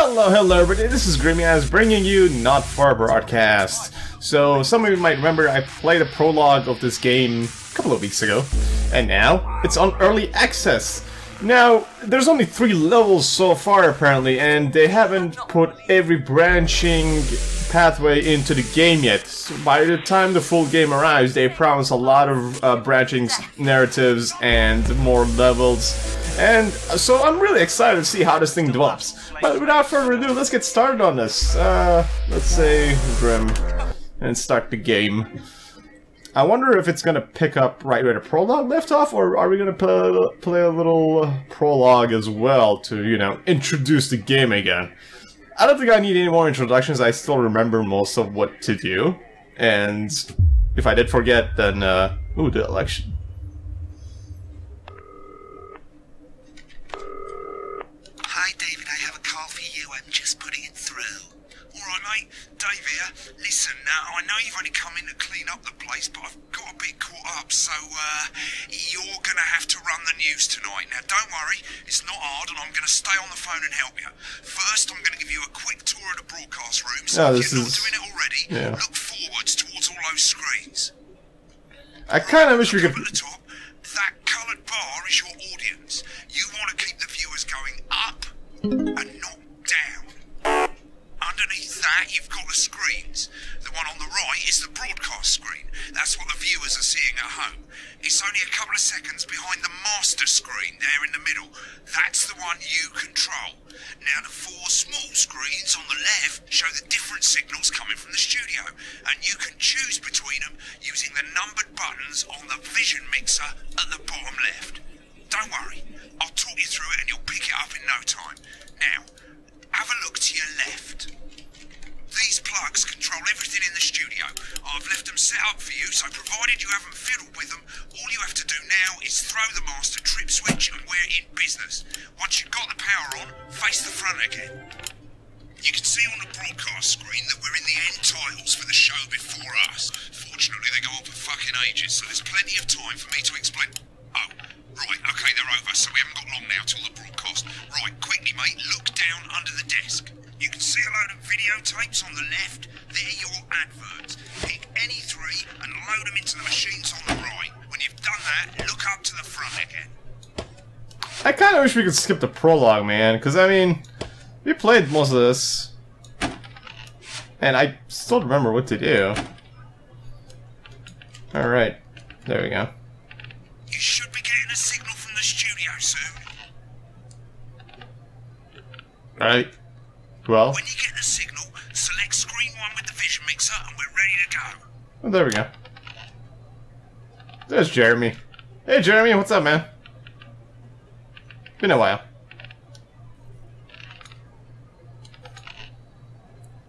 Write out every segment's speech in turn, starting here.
Hello everybody, this is Grimmy as bringing you Not Far Broadcast. So, some of you might remember I played a prologue of this game a couple of weeks ago, and now it's on early access. Now, there's only 3 levels so far apparently, and they haven't put every branching pathway into the game yet. So by the time the full game arrives, they promise a lot of branching narratives and more levels. And so I'm really excited to see how this thing develops. But without further ado, let's get started on this. Let's say Grim, and start the game. I wonder if it's gonna pick up right where the prologue left off, or are we gonna play a little prologue as well to, you know, introduce the game again. I don't think I need any more introductions. I still remember most of what to do, and if I did forget, then ooh, the election. Hi, David, I have a call for you. I'm just putting it through. Alright, mate. Dave here. Listen, now, I know you've only come in to clean up the place, but I've got a bit caught up, so, you're gonna have to run the news tonight. Now, don't worry, it's not hard, and I'm gonna stay on the phone and help you. First, I'm gonna give you a quick tour of the broadcast room, so if you're not doing it already, look forwards towards all those screens. I kinda wish we could... At the top, that coloured bar is your audience. You want to keep the viewers going up and not down. Underneath that, you've got the screens. The one on the right is the broadcast screen. That's what the viewers are seeing at home. It's only a couple of seconds behind the master screen there in the middle. That's the one you control. Now, the 4 small screens on the left show the different signals coming from the studio, and you can choose between them using the numbered buttons on the vision mixer at the bottom left. Don't worry, I'll talk you through it and you'll pick it up in no time. Now, have a look to your left. These plugs control everything in the studio. I've left them set up for you, so provided you haven't fiddled with them, all you have to do now is throw the master trip switch and we're in business. Once you've got the power on, face the front again. You can see on the broadcast screen that we're in the end titles for the show before us. Fortunately, they go on for fucking ages, so there's plenty of time for me to explain. Oh, right, okay, they're over, so we haven't got long now till the broadcast. Right, quickly, mate, look down under the desk. You can see a load of videotapes on the left. They're your adverts. Pick any 3 and load them into the machines on the right. When you've done that, look up to the front again. I kinda wish we could skip the prologue, man, because I mean, we played most of this, and I still remember what to do. Alright, there we go. You should be getting a signal from the studio soon. Right. Well. When you get the signal, select screen 1 with the vision mixer and we're ready to go. Oh, there we go. There's Jeremy. Hey Jeremy, what's up, man? Been a while.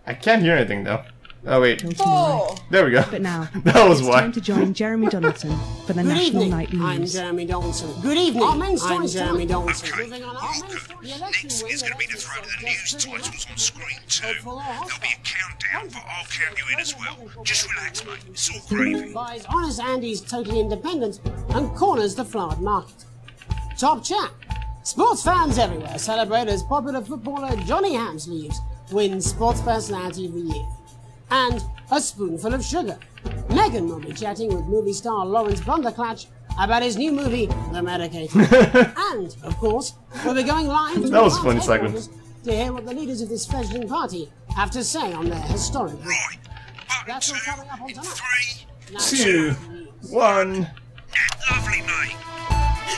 I can't hear anything though. Oh wait. Oh. There we go. But now, that was it's why. time to join Jeremy Donaldson for the National evening. Nightly I'm News. Jeremy Donaldson. Good evening. I'm Jeremy Donaldson. Okay, Moving on. all good. Next is going to be the throw to the news titles on screen 2. There'll be a countdown, but I'll count you in as well. Just relax, mate. It's all gravy. Buys Honest Andy's Totally Independent and corners the flowered market. Top chat. Sports fans everywhere celebrate as popular footballer Johnny Hamsleeves wins Sports Personality of the Year. And a spoonful of sugar. Megan will be chatting with movie star Lawrence Blunderclatch about his new movie, The Medicator. And, of course, we'll be going live to that was a funny segment to hear what the leaders of this fledgling party have to say on their historic. Right. Button That's 2, all coming up on tonight. 3, 2, 1. Lovely, mate.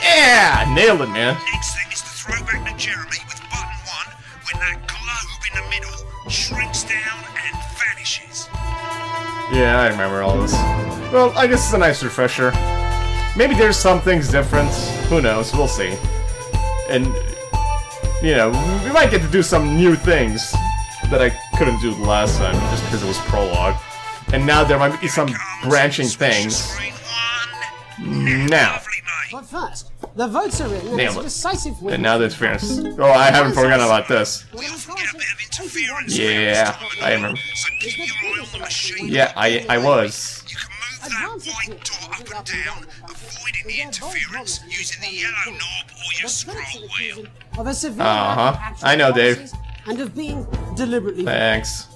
Yeah! Nailed it, man. Next thing is to throw back to Jeremy with button 1 when that globe in the middle shrinks down and vanishes. Yeah, I remember all this. Well, I guess it's a nice refresher. Maybe there's some things different. Who knows? We'll see. And, you know, we might get to do some new things that I couldn't do last time just because it was prologue. And now there might be some branching things. Now. But first, the votes are in and it's a decisive win. And now there's fairness. Oh, I haven't forgotten about this. We often get a bit of interference. Yeah, I remember. So keep your eye on the machine. Yeah, I was. You can move that white dot up and down, avoiding the interference using the yellow knob or your scroll wheel. Uh-huh. I know, Dave. and of being deliberately... Thanks.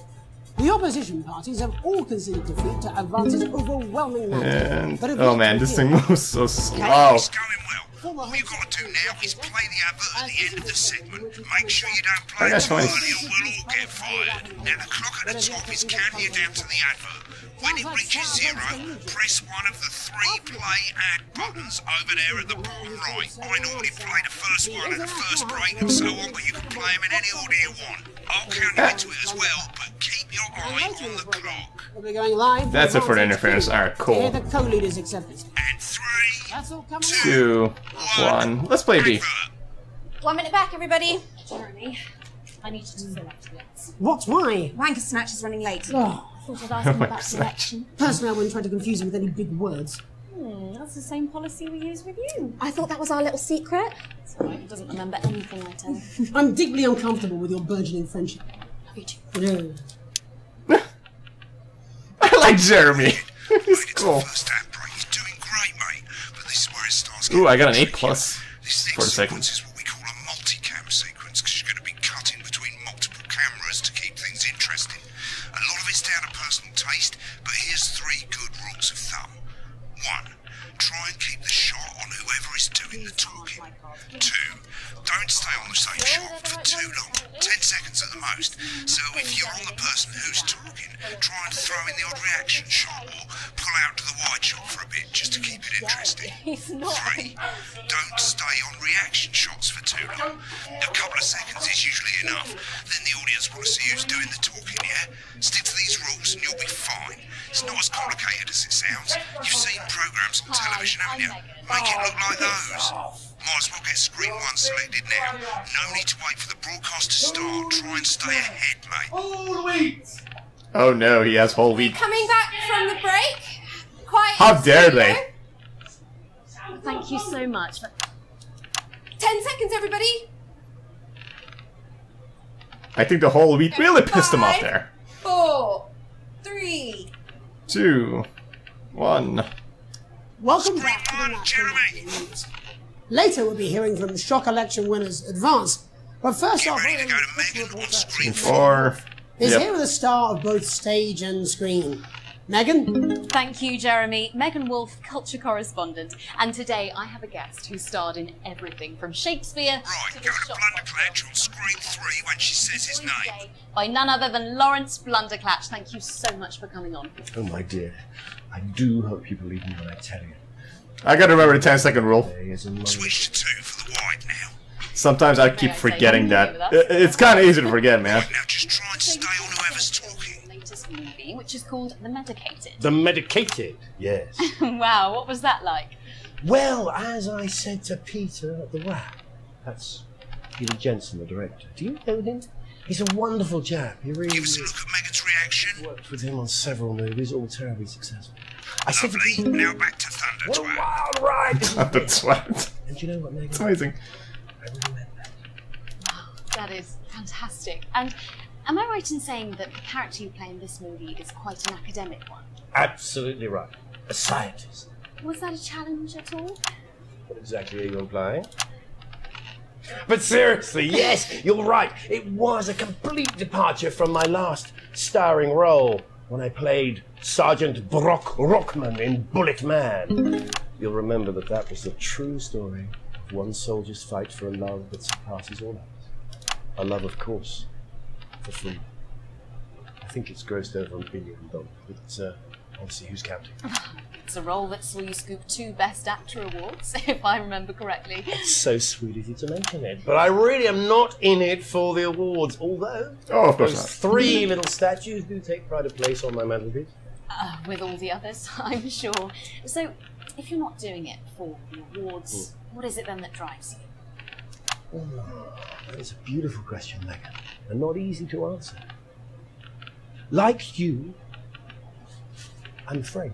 The opposition parties have all conceded defeat to Advance's overwhelming mandate. And but have oh yet man, to this appeal. thing moves so slow. It's going well. All you got to do now is play the advert at the end of the segment. Make sure you don't play it too early or we'll all get fired. Now the clock at the top is counting you down to the advert. When it reaches 0, press one of the 3 play ad buttons over there at the bottom right. I normally play the first one at the first break and so on, but you can play them in any order you want. I'll count you into it as well, but keep your eye on the clock. We'll be going live. That's it for the interference. Alright, Here cool. the co-leaders acceptance. And 3, That's all coming 2, 1. Let's play B. 1 minute back, everybody. Jeremy, I need you to select bits. What? Why? Wanker Snatch is running late. Oh, Thought I'd ask him Wanker about Snatch. selection. personally, I wouldn't try to confuse him with any big words. That's the same policy we use with you. I thought that was our little secret. It's all right, he doesn't remember anything I tell him. I'm deeply uncomfortable with your burgeoning friendship. Love you too. No. I like Jeremy. He's cool. First ad break. He's doing great, mate. But this is where it starts. Ooh, I got an A+. This For a next second. sequence is what we call a multicam sequence because you're going to be cutting between multiple cameras to keep things interesting. A lot of it's down to personal taste, but here's 3 good rules of thumb. 1. Try and keep the shot on whoever is doing the talking. 2. Don't stay on the same shot for too long. 10 seconds at the most. So if you're on the person who's talking, try and throw in the odd reaction shot or pull out to the wide shot for a bit just to keep it interesting. 3. Don't stay on reaction shots for too long. A couple of seconds is usually enough. Then the audience want to see who's doing the talking, yeah? Stick to these rules and you'll be fine. It's not as complicated as it sounds. You've seen programs on television, haven't you? Make it look like those. Might as well get screen 1 selected now. No need to wait for the broadcast to start. Try and stay ahead, mate. Oh no, he has whole wheat. Coming back from the break. Quiet. How dare they? Thank you so much. 10 seconds, everybody. I think the whole wheat really pissed him off there. 4, 3. 2, 1. Welcome back to the National News. Later, we'll be hearing from shock election winners Advance. But first off, Ready to go to Megan on screen 4. is Yep. here with a star of both stage and screen. Megan? Thank you, Jeremy. Megan Wolfe, culture correspondent. And today I have a guest who starred in everything from Shakespeare Right, to go the to shop Blunderclatch on screen 3 when she says his name. today by none other than Lawrence Blunderclatch. Thank you so much for coming on. Oh my dear, I do hope you believe me when I tell you. I gotta remember the 10-second rule. There is a long... Switch to 2 for the wide now. Sometimes I keep I say forgetting something that. with us? It's kind of easy to forget, man. Right, now just try and stay on whoever's talking. Latest movie, which is called The Medicated. The medicated, yes. Wow, what was that like? Well, as I said to Peter at the WAP, that's Peter Jensen, the director. Do you know him? He's a wonderful chap. He really Give us a look at Megan's reaction. worked with him on several movies, all terribly successful. I said to Lovely. Peter, Now back to Thunder what a Twat. wild ride! isn't it?" That's what. And you know what, Megan? It's amazing. I really meant that. That is fantastic. And am I right in saying that the character you play in this movie is quite an academic one? Absolutely right. A scientist. Was that a challenge at all? What exactly are you implying? But seriously, yes, you're right. It was a complete departure from my last starring role when I played Sergeant Brock Rockman in Bullet Man. You'll remember that that was the true story of one soldier's fight for a love that surpasses all others. A love, of course, for food. I think it's grossed over $1 billion, but I'll see who's counting. It's a role that saw you scoop 2 Best Actor awards, if I remember correctly. It's so sweet of you to mention it, but I really am not in it for the awards, although Oh, of course those not. 3 little statues do take pride of place on my mantelpiece. With all the others, I'm sure. So, if you're not doing it for the awards, what is it then that drives you? Oh, that is a beautiful question, Megan, and not easy to answer. Like you, I'm afraid.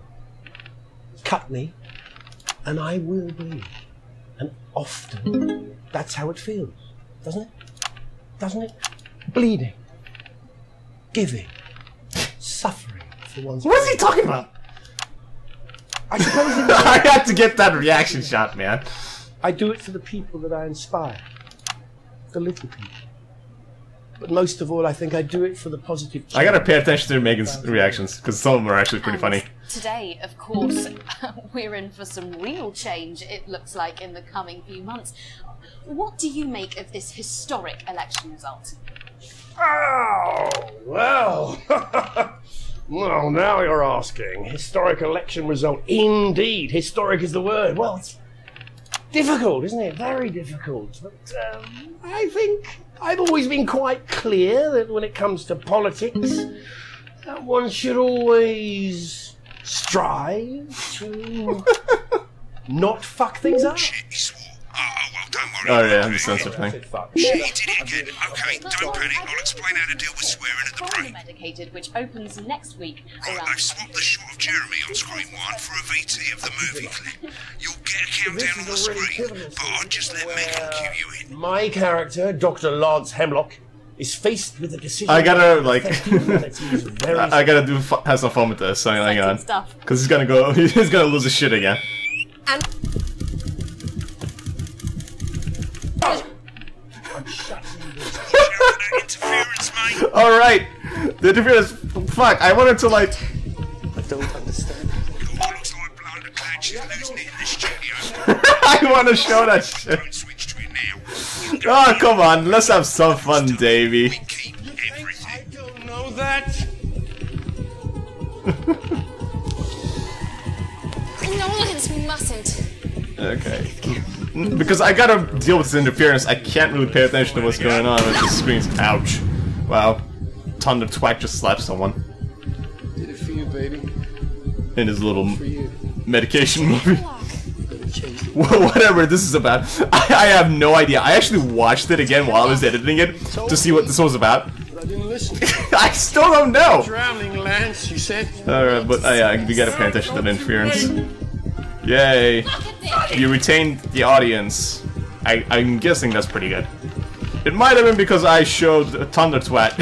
Cut me, and I will bleed. And often, that's how it feels, doesn't it? Doesn't it? Bleeding, giving, suffering for one's What is he talking about? I suppose it I had to get that reaction shot, man. I do it for the people that I inspire. The little people. But most of all, I think I do it for the positive change. I gotta pay attention to Megan's reactions, because some of them are actually pretty funny. Today, of course, we're in for some real change, it looks like, in the coming few months. What do you make of this historic election result? Oh, well. Well, now you're asking. Historic election result. Indeed. Historic is the word. Well, it's difficult, isn't it? Very difficult. But I think I've always been quite clear that when it comes to politics, one should always strive to not fuck things up. Shit, he swore. Oh, well, don't worry. Oh yeah, the censored thing. Shit, he did it again. Okay, don't panic. I'll explain how to deal with swearing at the break. Medicated, which opens next week. Right, they've swapped the shot of Jeremy on screen 1 for a VT of the movie clip. You'll get a countdown on the screen, but I'll just let Megan cue you in. My character, Dr. Lance Hemlock, is faced with a decision. I gotta like, very I gotta have some fun with this. So hang on, stuff. because he's gonna lose his shit again. And Interference, mate. All right, the interference. Fuck, I wanted to like. I don't understand. God, looks like Blunder Cloud. She's losing it in the studio. I want to show that shit. Don't switch to it now. Oh come on, let's have some fun, Davey. We keep everything. I don't know that. no, Lance, we mustn't. Okay. Because I gotta deal with this interference, I can't really pay attention to what's going on with the screens. Ouch. Wow. Thunder Twack just slapped someone. Did it for you, baby. In his little For you. medication movie. Gonna change it. Whatever this is about. I have no idea. I actually watched it again while I was editing it to see what this was about. But I didn't listen. I still don't know! Drowning, Lance, you said. Alright, but yeah, we gotta pay attention to the interference. Yay. You retained the audience. I'm guessing that's pretty good. It might have been because I showed Thunder Twat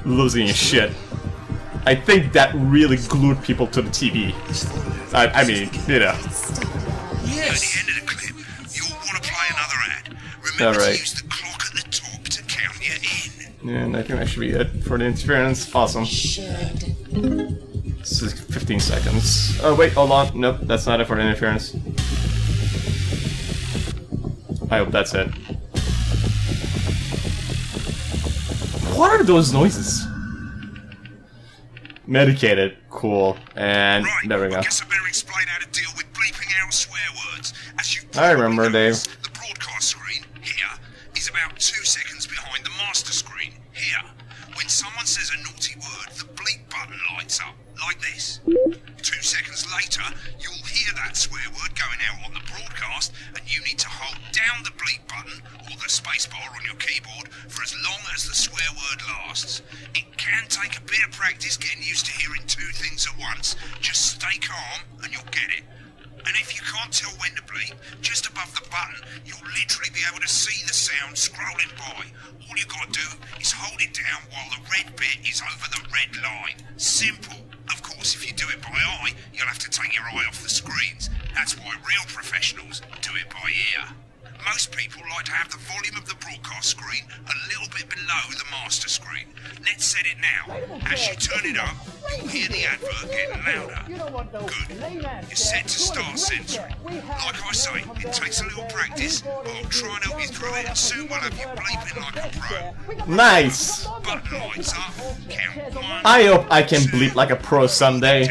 losing his shit. I think that really glued people to the TV. I mean, you know. At the end of the clip, you'll want to play another ad. Remember to use the clock at the top to count you in. And I think that should be it for the interference. Awesome. This is 15 seconds. Oh wait, hold on. Nope, that's not it for the interference. I hope that's it. What are those noises? Medicated. Cool. And Right, there we go. I guess I better explain how to deal with bleeping out swear words. As you I remember, Dave. The broadcast screen, here, is about 2 seconds behind the master screen, here. When someone says a naughty word, the bleep button lights up, like this. 2 seconds later, you'll hear that swear word going out on the broadcast, and you need to hold down the bleep button, or the spacebar on your keyboard, for as long as the swear word lasts. It can take a bit of practice getting used to hearing 2 things at once. Just stay calm, and you'll get it. And if you can't tell when to bleep, just above the button, you'll literally be able to see the sound scrolling by. All you gotta do is hold it down while the red bit is over the red line. Simple. Of course, if you do it by eye, you'll have to take your eye off the screens. That's why real professionals do it by ear. Most people like to have the volume of the broadcast screen a little bit below the master screen. Let's set it now. As you turn it up, you'll hear the advert getting louder. Good. You're set to start censoring. Like I say, it takes a little practice, but I'll try and help you through it, and soon we'll have you bleeping like a pro. Nice! Button lights up. Count 1. I hope I can bleep like a pro someday.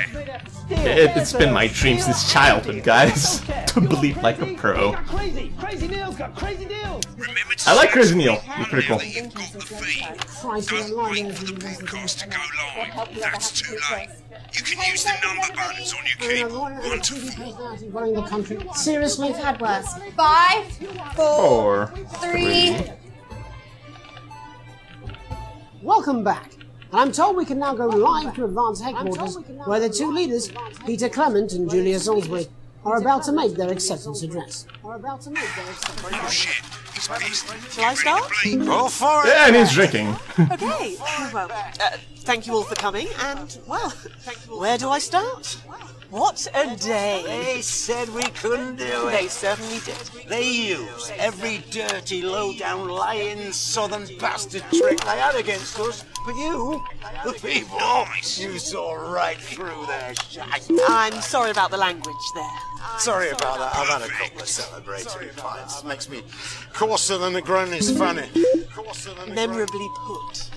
It's been my dream since childhood, guys. To bleep like a pro. Crazy Neil's got crazy deals. Remember to I like say Crazy Neil. one He's pretty cool. now that you've got the feed. Christ, Don't online wait is for the the broadcast to go live. That's too late. You can use the number buttons on your keyboard. 1 to 4. running the country. Seriously? We've had worse. 5, 4, 3. Welcome back. I'm told we can now go live to Advance Headquarters, where the 2 leaders, Peter Clement and Julia Salisbury, are about to make their acceptance address. Oh shit, he's pissed. Shall I start? Roll for it! Yeah, and he's drinking. Okay. Well, thank you all for coming, and, well, where do I start? What a day! They said we couldn't do it. They certainly did. They used every dirty, low-down, lying southern bastard trick they had against us. But you, the people, you saw right through their shite. I'm sorry about the language there. Sorry about that. I've had a couple of celebratory pints. Makes me coarser than the ground is funny. Memorably put.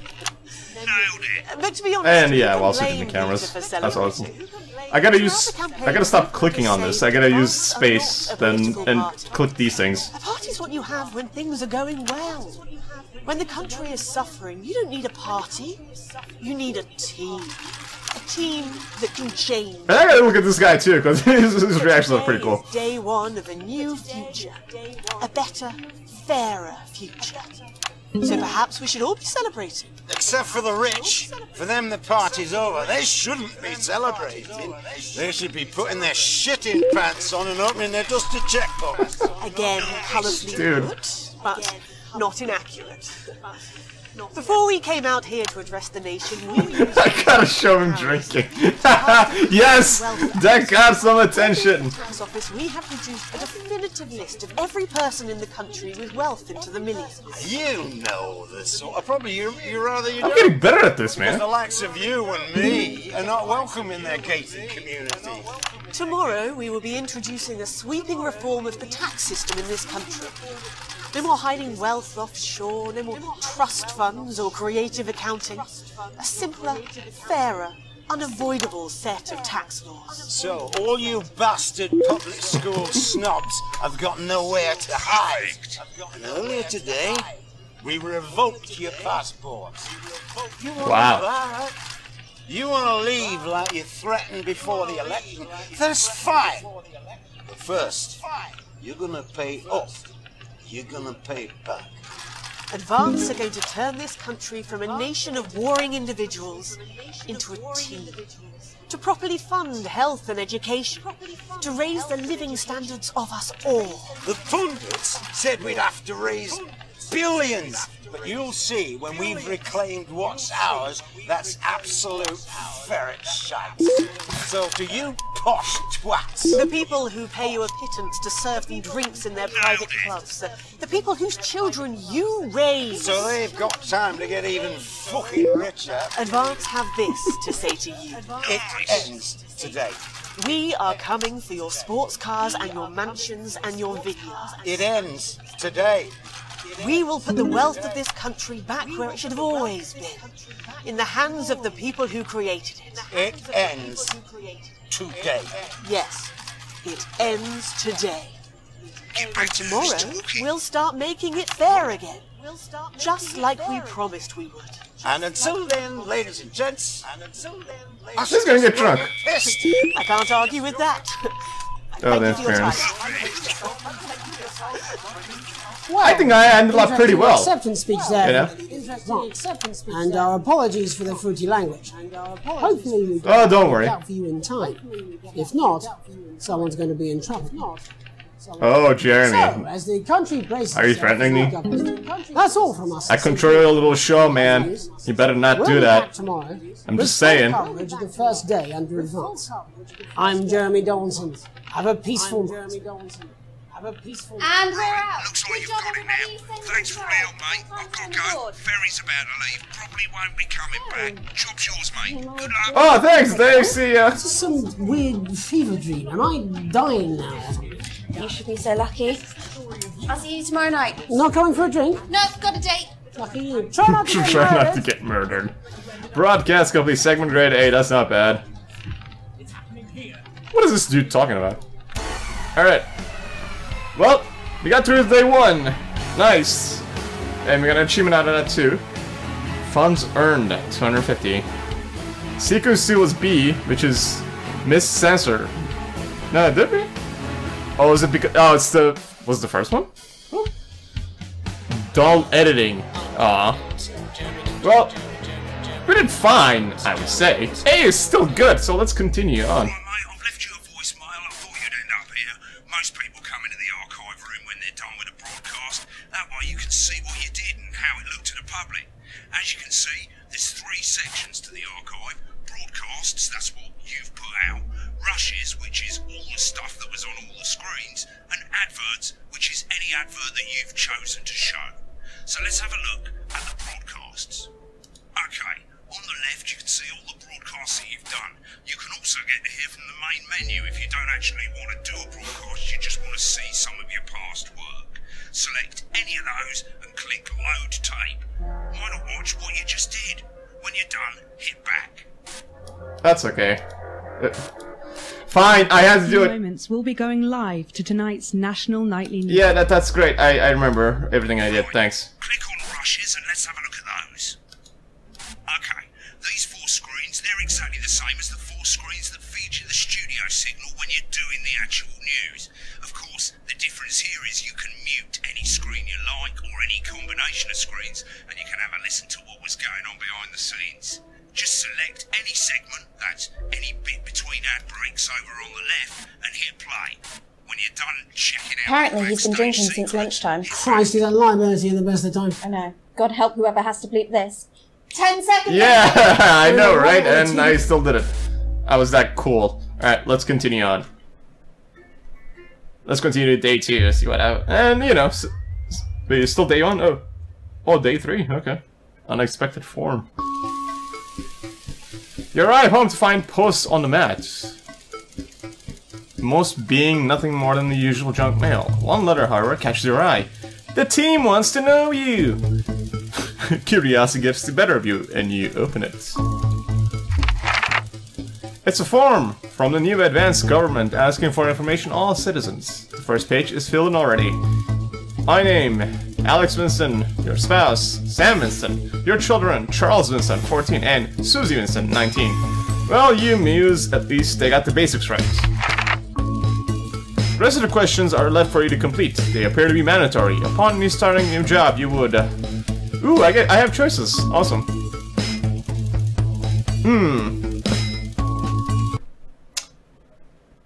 Nailed it. But to be honest, And yeah, while switching the cameras. That's awesome. I gotta stop clicking on this. I gotta use space, then and click these things. A party's what you have when things are going well. When the country is suffering, you don't need a party. You need a team. A team that can change. And I gotta look at this guy too, because his reactions are pretty cool. Day one of a new future. A better, fairer future. So perhaps we should all be celebrating. Except for the rich. For them the party's over. They shouldn't be celebrating. They should be putting their shitting pants on and opening their dusty checkbooks. Again, colourfully Dude. put, but not inaccurate. Before we came out here to address the nation, we used I gotta show him drinking. Yes! That got some attention. the tax office, we have produced a definitive list of every person in the country with wealth into the millions. You know this sort of problem. You rather you I'm don't. getting better at this, Because man. the likes of you and me are not welcome in their gated community. Tomorrow, we will be introducing a sweeping reform of the tax system in this country. No more hiding wealth offshore, no more trust funds or creative accounting. A simpler, fairer, unavoidable set of tax laws. So, all you bastard public school snobs have got nowhere to hide. And earlier today, we revoked your passports. Wow. You want to leave like you threatened before the election? That's fine. But first, you're going to pay up. You're going to pay it back. Advance are going to turn this country from a nation of warring individuals into a team. To properly fund health and education. To raise the living standards of us all. The pundits said we'd have to raise billions. But you'll see when we've reclaimed what's ours, that's absolute ferret shite. So to you posh twats. The people who pay you a pittance to serve them drinks in their private clubs. The people whose children you raise. So they've got time to get even fucking richer. Advance have this to say to you. It ends today. We are coming for your sports cars and your mansions and your vineyards. It ends today. We will put the wealth of this country back where it should have always been. In the hands of the people who created it. It ends today. Yes, it ends today. And tomorrow, we'll start making it fair again. Just like we promised we would. And until then, ladies and gents, He's gonna get drunk. pissed. I can't argue with that. Oh, Thank you that's for your time. I think I ended up pretty well. Acceptance speech there. You know? And our apologies for the fruity language. Hopefully we Oh, don't worry. out for you in time. If not, someone's going to be in trouble. Oh, So, Jeremy. as the country braces Are you itself threatening me? for government, that's all from us. I control your little show, man. You better not We'll do be back that. tomorrow. I'm with just saying. full coverage of the first day under Advance. I'm Jeremy Donaldson. Have a peaceful night. Have a peaceful And we're out. Looks like Good you've job, got it now. everybody. Thanks for the help, mate. Thanks I've got on to go. board. Ferry's about to leave. Probably won't be coming back. Job's yours, mate. Good luck. Oh, thanks, Dave. See ya. This is some weird fever dream. Am I dying now or something? You should be so lucky. I'll see you tomorrow night. Not coming for a drink? No, got a date. Lucky you. Try not to get Try not to murdered. get murdered. Broadcast complete segment grade A. That's not bad. What is this dude talking about? Alright. Well, we got through day one. Nice. And we got an achievement out of that too. Funds earned 250. Seeker's Seal is B, which is Miss Censor. No, did we? Oh, is it because? Oh, it's the. Was the first one? Oh. Dull editing. Aw. Well, we did fine, I would say. A is still good, so let's continue on. Right, mate, I've left you a voicemail. I thought you'd end up here. Most people come into the archive room when they're done with a broadcast. That way you can see what you did and how it looked to the public. As you can see, there's 3 sections to the archive. Broadcasts, that's what you've put out. Rushes, which is all the stuff that was on all the screens, and adverts, which is any advert that you've chosen to show. So let's have a look at the broadcasts. Okay, on the left you can see all the broadcasts that you've done. You can also get to hear from the main menu if you don't actually want to do a broadcast, you just want to see some of your past work. Select any of those and click load tape. Why not watch what you just did? When you're done, hit back. That's okay. Fine, I had to do it. Moments we'll be going live to tonight's national nightly news. Yeah, that's great. I remember everything I did. Thanks. Click on rushes and let's have a look at those. Okay, these 4 screens, they're exactly the same as the 4 screens that feature the studio signal when you're doing the actual news. Of course, the difference here is you can mute any screen you like or any combination of screens, and you can have a listen to what was going on behind the scenes. Just select any segment, that's any bit between ad breaks over on the left, and hit play. When you're done checking out... Apparently he's been drinking since lunchtime. Christ, he's a liability in the best of times. I know. God help whoever has to bleep this. 10 seconds! Yeah, I know, right? And I still did it. I was that cool. Alright, let's continue on. Let's continue to day 2, see what happens. And, you know, wait, it's still day 1? Oh, day 3, okay. Unexpected form. You arrive home to find posts on the mat. Most being nothing more than the usual junk mail. One letter, however, catches your eye. The team wants to know you! Curiosity gets the better of you, and you open it. It's a form from the new advanced government asking for information on all citizens. The first page is filled in already. My name, Alex Winston, your spouse, Sam Winston, your children, Charles Winston, 14, and Susie Winston, 19. Well, you muse, at least they got the basics right. The rest of the questions are left for you to complete. They appear to be mandatory. Upon me starting a new job, you would... Ooh, I have choices. Awesome.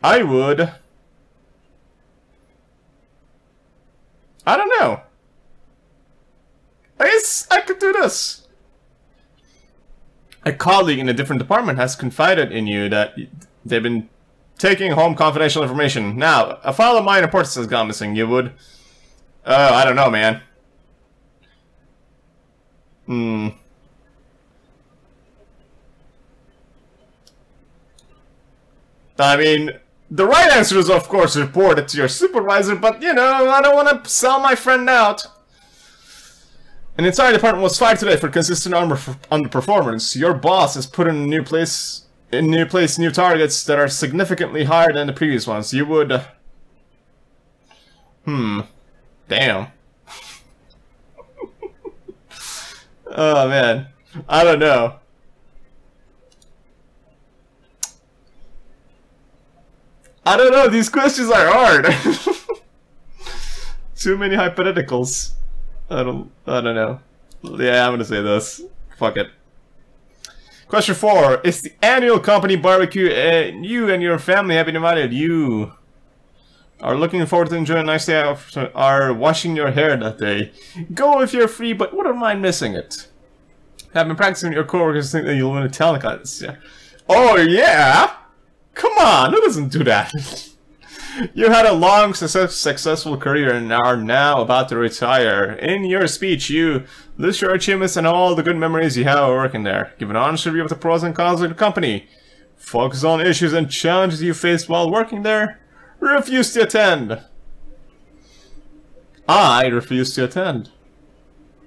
I would... I don't know. I guess I could do this. A colleague in a different department has confided in you that they've been taking home confidential information. Now, a file of minor importance has gone missing. You would... I don't know, man. I mean... The right answer is, of course, report it to your supervisor, but, you know, I don't want to sell my friend out. An entire department was fired today for consistent underperformance. Your boss has put in new targets that are significantly higher than the previous ones. You would... Damn. Oh, man. I don't know. I don't know, these questions are hard. Too many hypotheticals. I don't know. Yeah, I'm gonna say this. Fuck it. Question 4. Is the annual company barbecue you and your family have been invited? You are looking forward to enjoying a nice day off, are washing your hair that day. Go if you're free, but wouldn't mind missing it. Have been practicing with your coworkers think that you'll win a talent contest. Yeah. Oh yeah? Come on, who doesn't do that? You had a long, successful career and are now about to retire. In your speech, you list your achievements and all the good memories you have working there. Give an honest review of the pros and cons of the company. Focus on issues and challenges you faced while working there. Refuse to attend. I refuse to attend.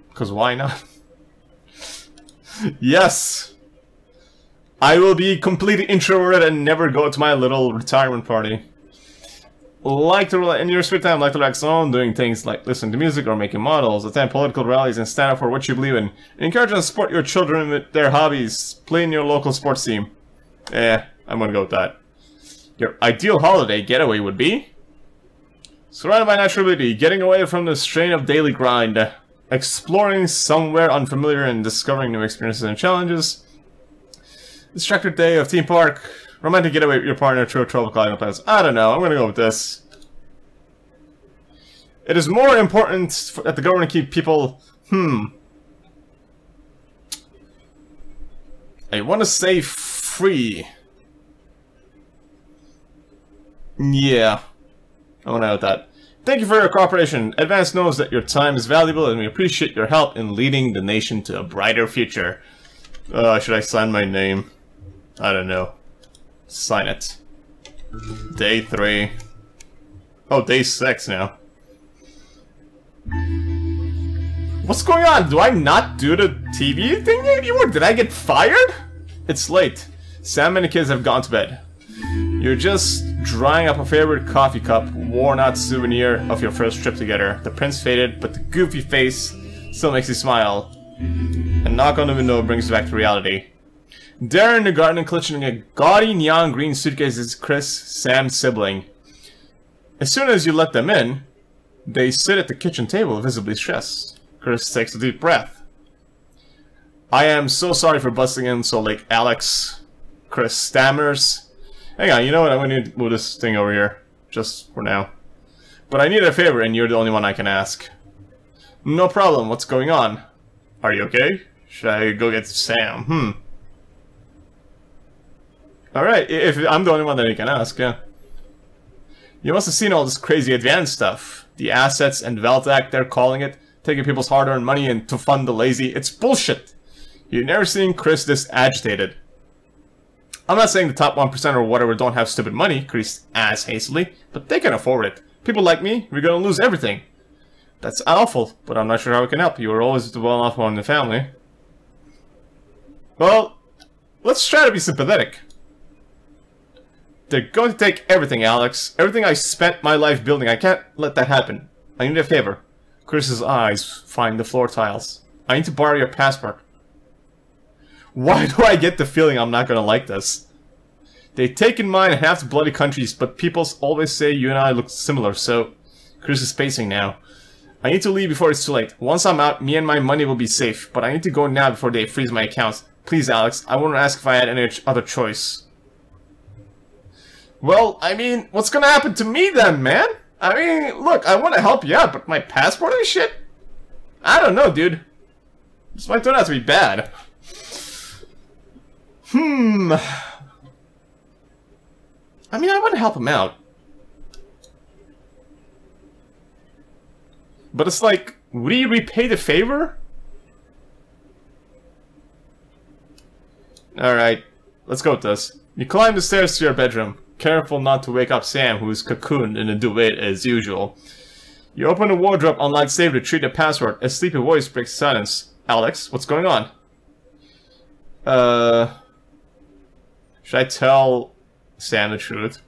Because why not? Yes. I will be completely introverted and never go to my little retirement party. Like to in your spare time, like to relax on doing things like listen to music or making models, attend political rallies and stand up for what you believe in. Encourage and support your children with their hobbies. Play in your local sports team. I'm gonna go with that. Your ideal holiday getaway would be surrounded by natural beauty, getting away from the strain of daily grind, exploring somewhere unfamiliar and discovering new experiences and challenges. Distracted day of theme park, romantic getaway with your partner, through tropical island plans. I don't know, I'm gonna go with this. It is more important that the government keep people... I want to say free. Yeah. I want to note that. Thank you for your cooperation. Advance knows that your time is valuable and we appreciate your help in leading the nation to a brighter future. Should I sign my name? I don't know. Sign it. Day 3. Oh, day 6 now. What's going on? Do I not do the TV thing anymore? Did I get fired? It's late. Sam and the kids have gone to bed. You're just drying up a favorite coffee cup, worn-out souvenir of your first trip together. The print's faded, but the goofy face still makes you smile. A knock on the window brings you back to reality. There in the garden, clutching a gaudy neon green suitcase, is Chris, Sam's sibling. As soon as you let them in, they sit at the kitchen table, visibly stressed. Chris takes a deep breath. I am so sorry for busting in so late, Alex. Chris stammers. Hang on, you know what? I'm going to move this thing over here. Just for now. But I need a favor, and you're the only one I can ask. No problem. What's going on? Are you okay? Should I go get Sam? Alright, if I'm the only one that you can ask, yeah. You must have seen all this crazy advanced stuff. The assets and Wealth Act, they're calling it. Taking people's hard-earned money and to fund the lazy. It's bullshit. You've never seen Chris this agitated. I'm not saying the top 1% or whatever don't have stupid money, Chris adds hastily, but they can afford it. People like me, we're gonna lose everything. That's awful, but I'm not sure how we can help. You were always the well-off one in the family. Well, let's try to be sympathetic. They're going to take everything, Alex. Everything I spent my life building. I can't let that happen. I need a favor. Chris's eyes find the floor tiles. I need to borrow your passport. Why do I get the feeling I'm not gonna like this? They've taken mine in half the bloody countries, but people always say you and I look similar, so... Chris is pacing now. I need to leave before it's too late. Once I'm out, me and my money will be safe, but I need to go now before they freeze my accounts. Please, Alex, I want to ask if I had any other choice. Well, I mean, what's gonna happen to me then, man? I mean, look, I want to help you out, but my passport and shit? I don't know, dude. This might turn out to be bad. I mean, I want to help him out. But it's like, would he repay the favor? Alright, let's go with this. You climb the stairs to your bedroom. Careful not to wake up Sam, who is cocooned in a duvet as usual. You open the wardrobe on lightsaber to retrieve the password. A sleepy voice breaks silence. Alex, what's going on? Should I tell Sam the truth?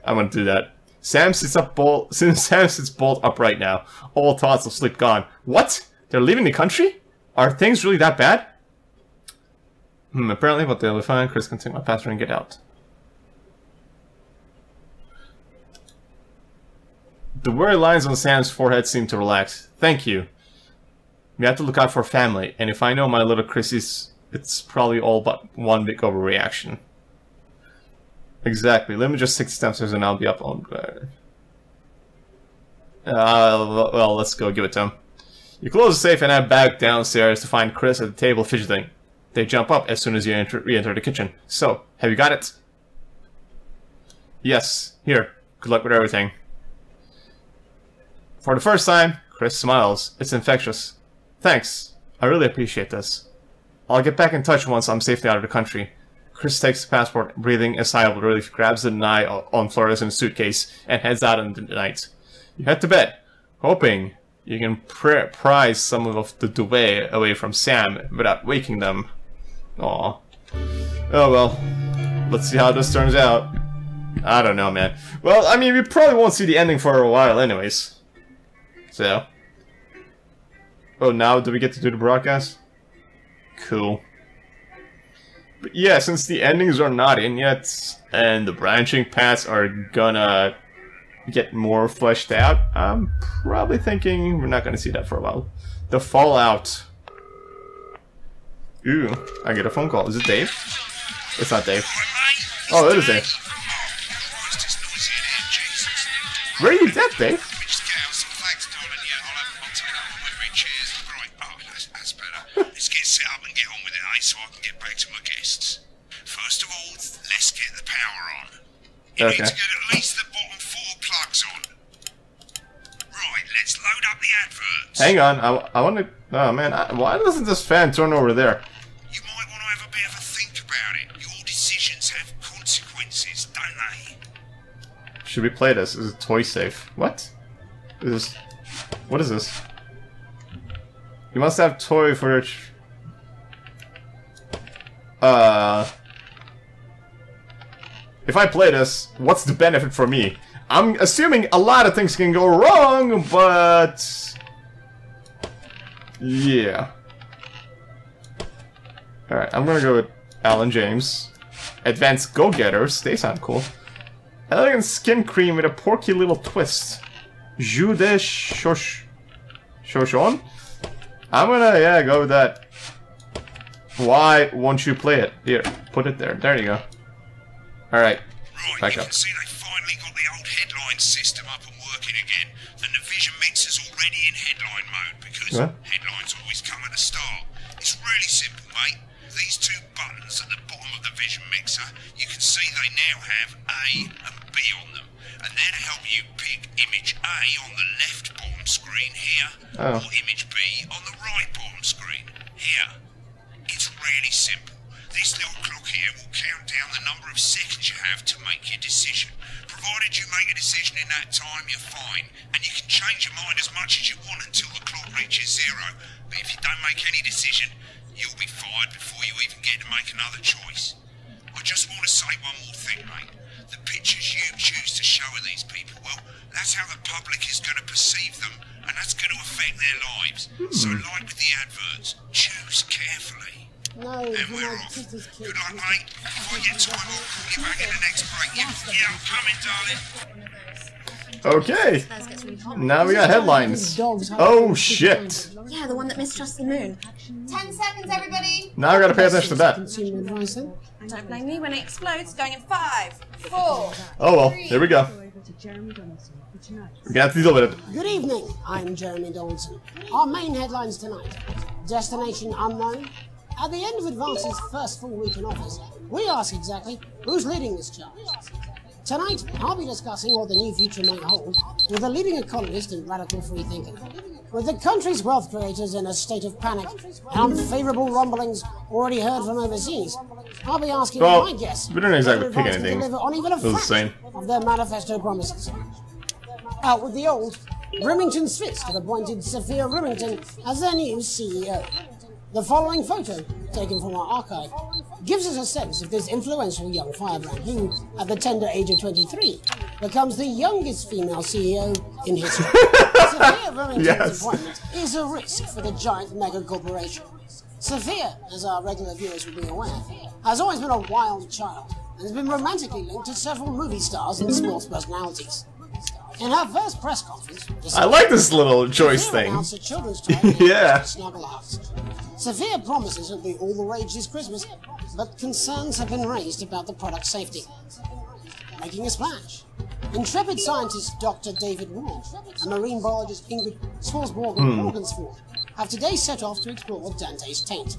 I'm gonna do that. Sam sits bolt upright now. All thoughts of sleep gone. What? They're leaving the country? Are things really that bad? Apparently, but they'll be fine. Chris can take my password and get out. The weary lines on Sam's forehead seem to relax. Thank you. We have to look out for family, and if I know my little Chrissy's, it's probably all but one big overreaction. Exactly. Let me just 6 steps and I'll be up on... well, let's go give it to him. You close the safe and head back downstairs to find Chris at the table fidgeting. They jump up as soon as you re-enter the kitchen. So, have you got it? Yes. Here. Good luck with everything. For the first time, Chris smiles. It's infectious. Thanks. I really appreciate this. I'll get back in touch once I'm safely out of the country. Chris takes the passport, breathing a sigh of relief, grabs the knife on fluorescent suitcase, and heads out into the night. You head to bed, hoping you can prise some of the duvet away from Sam without waking them. Aw. Oh well. Let's see how this turns out. I don't know, man. Well, I mean, we probably won't see the ending for a while anyways. So. Oh, now do we get to do the broadcast? Cool. But yeah, since the endings are not in yet, and the branching paths are gonna get more fleshed out, I'm probably thinking we're not gonna see that for a while. The Fallout. Ooh, I get a phone call. Is it Dave? It's not Dave. Oh, it is Dave. Where are you at, Dave? Let's get set up and get on with it, eh? So I can get back to my guests. First of all, let's get the power on. You need to get at least the bottom 4 plugs on. Right, let's load up the adverts. Hang on, I want to... Oh man, why doesn't this fan turn over there? You might want to have a bit of a think about it. Your decisions have consequences, don't they? Should we play this? Is it toy safe? What? Is this... What is this? You must have toy for... If I play this, what's the benefit for me? I'm assuming a lot of things can go wrong, but... Yeah. Alright, I'm gonna go with Alan James. Advanced Go-Getters, they sound cool. Elegant skin cream with a porky little twist. Jus de Chauchon? I'm gonna, yeah, go with that. Why won't you play it? Here, put it there. There you go. Alright, back you up. can see they finally got the old headline system up and working again, and the Vision Mixer's already in headline mode, because headlines always come at the start. It's really simple, mate. These 2 buttons at the bottom of the Vision Mixer, you can see they now have A and B on them, and they're to help you pick image A on the left bottom screen here, or image B on the right bottom screen here. It's really simple. This little clock here will count down the number of seconds you have to make your decision. Provided you make a decision in that time, you're fine. And you can change your mind as much as you want until the clock reaches 0. But if you don't make any decision, you'll be fired before you even get to make another choice. I just want to say one more thing, mate. The pictures you choose to show of these people, well, that's how the public is going to perceive them, and that's going to affect their lives. So like with the adverts, choose carefully. No, and we're off. Good luck, mate. If I get time, I'll call you back in the next break. Yeah, I'm coming, darling. Okay. Now we got headlines. Oh shit. Yeah, the one that mistrusts the moon. 10 seconds, everybody. Now I gotta pay attention to that. Don't blame me when it explodes. Going in 5, 4. Oh well, here we go. We're gonna have to deal with it. Good evening, I'm Jeremy Donaldson. Our main headlines tonight. Destination unknown. At the end of Advance's first full week in office, we ask exactly who's leading this charge. Tonight, I'll be discussing what the new future may hold with a leading economist and radical freethinker. With the country's wealth creators in a state of panic and unfavourable rumblings already heard from overseas, I'll be asking my guests we didn't exactly pick to anything. deliver on even a fraction of their manifesto promises. Out with the old, Remington's fist have appointed Sophia Remington as their new CEO. The following photo, taken from our archive, gives us a sense of this influential young firebrand who, at the tender age of 23, becomes the youngest female CEO in history. Sophia Remington's appointment is a risk for the giant mega corporation. Sophia, as our regular viewers will be aware, has always been a wild child and has been romantically linked to several movie stars and sports personalities. In her first press conference, I like this little choice thing. Yeah. Sophia promises it'll be all the rage this Christmas, but concerns have been raised about the product's safety. Making a splash. Intrepid scientist Dr. David Ward and marine biologist Ingrid Swarsborg-Morgensford have today set off to explore Dante's taint.